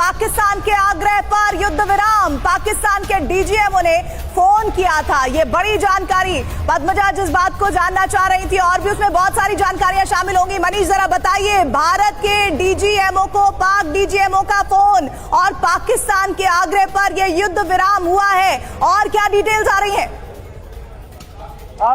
पाकिस्तान के आग्रह पर युद्ध विराम, पाकिस्तान के डीजीएमओ ने फोन किया था। ये बड़ी जानकारी पद्मजा जिस बात को जानना चाह रही थी और भी उसमें बहुत सारी जानकारियां शामिल होंगी। मनीष जरा बताइए, भारत के डीजीएमओ को पाक डीजीएमओ का फोन और पाकिस्तान के आग्रह पर यह युद्ध विराम हुआ है और क्या डिटेल्स आ रही है?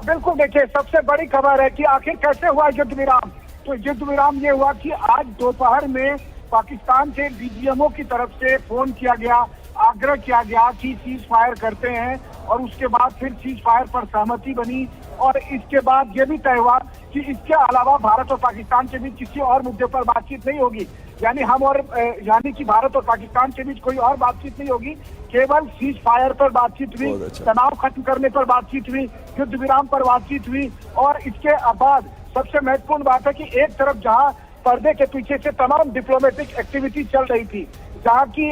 बिल्कुल, देखिए सबसे बड़ी खबर है कि आखिर कैसे हुआ युद्ध विराम। तो युद्ध विराम ये हुआ कि आज दोपहर में पाकिस्तान के डीजीएमओ की तरफ से फोन किया गया, आग्रह किया गया कि सीज फायर करते हैं और उसके बाद फिर सीज फायर पर सहमति बनी और इसके बाद ये भी तय हुआ कि इसके अलावा भारत और पाकिस्तान के बीच किसी और मुद्दे पर बातचीत नहीं होगी। यानी कि भारत और पाकिस्तान के बीच कोई और बातचीत नहीं होगी, केवल सीज फायर पर बातचीत हुई, तनाव खत्म करने पर बातचीत हुई, युद्ध विराम पर बातचीत हुई। और इसके बाद सबसे महत्वपूर्ण बात है कि एक तरफ जहां पर्दे के पीछे से तमाम डिप्लोमेटिक एक्टिविटी चल रही थी, जहाँ की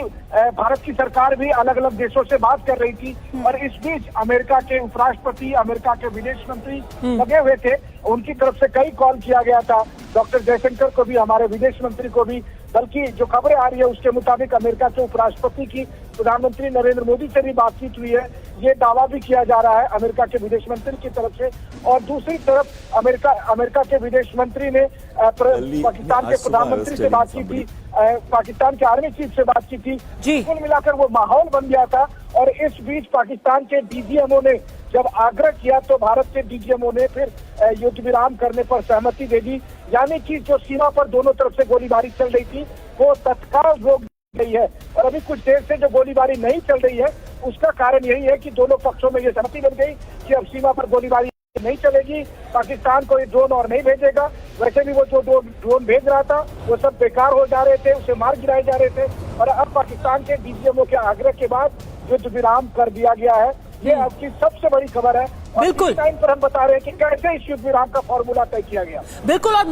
भारत की सरकार भी अलग अलग देशों से बात कर रही थी और इस बीच अमेरिका के उपराष्ट्रपति, अमेरिका के विदेश मंत्री लगे हुए थे। उनकी तरफ से कई कॉल किया गया था, डॉक्टर जयशंकर को भी, हमारे विदेश मंत्री को भी। बल्कि जो खबरें आ रही है उसके मुताबिक अमेरिका के उपराष्ट्रपति की प्रधानमंत्री नरेंद्र मोदी से भी बातचीत हुई है, ये दावा भी किया जा रहा है अमेरिका के विदेश मंत्री की तरफ से। और दूसरी तरफ अमेरिका के विदेश मंत्री ने पाकिस्तान के प्रधानमंत्री से बातचीत की, पाकिस्तान के आर्मी चीफ से बातचीत की। कुल मिलाकर वो माहौल बन गया था। और इस बीच पाकिस्तान के डीजीएमओ ने जब आग्रह किया तो भारत के डीजीएमओ ने फिर युद्ध विराम करने पर सहमति दे दी। यानी कि जो सीमा पर दोनों तरफ से गोलीबारी चल रही थी वो तत्काल रोक गई है। और अभी कुछ देर से जो गोलीबारी नहीं चल रही है उसका कारण यही है कि दोनों पक्षों में ये सहमति बन गई कि अब सीमा पर गोलीबारी नहीं चलेगी, पाकिस्तान को ये ड्रोन और नहीं भेजेगा। वैसे भी वो जो ड्रोन भेज रहा था वो सब बेकार हो जा रहे थे, उसे मार गिराए जा रहे थे। और अब पाकिस्तान के डीजीएमओ के आग्रह के बाद युद्ध विराम कर दिया गया है। ये अब की सबसे बड़ी खबर है। बिल्कुल, टाइम पर हम बता रहे हैं कि कैसे इस युद्ध विराम का फॉर्मूला तय किया गया। बिल्कुल। और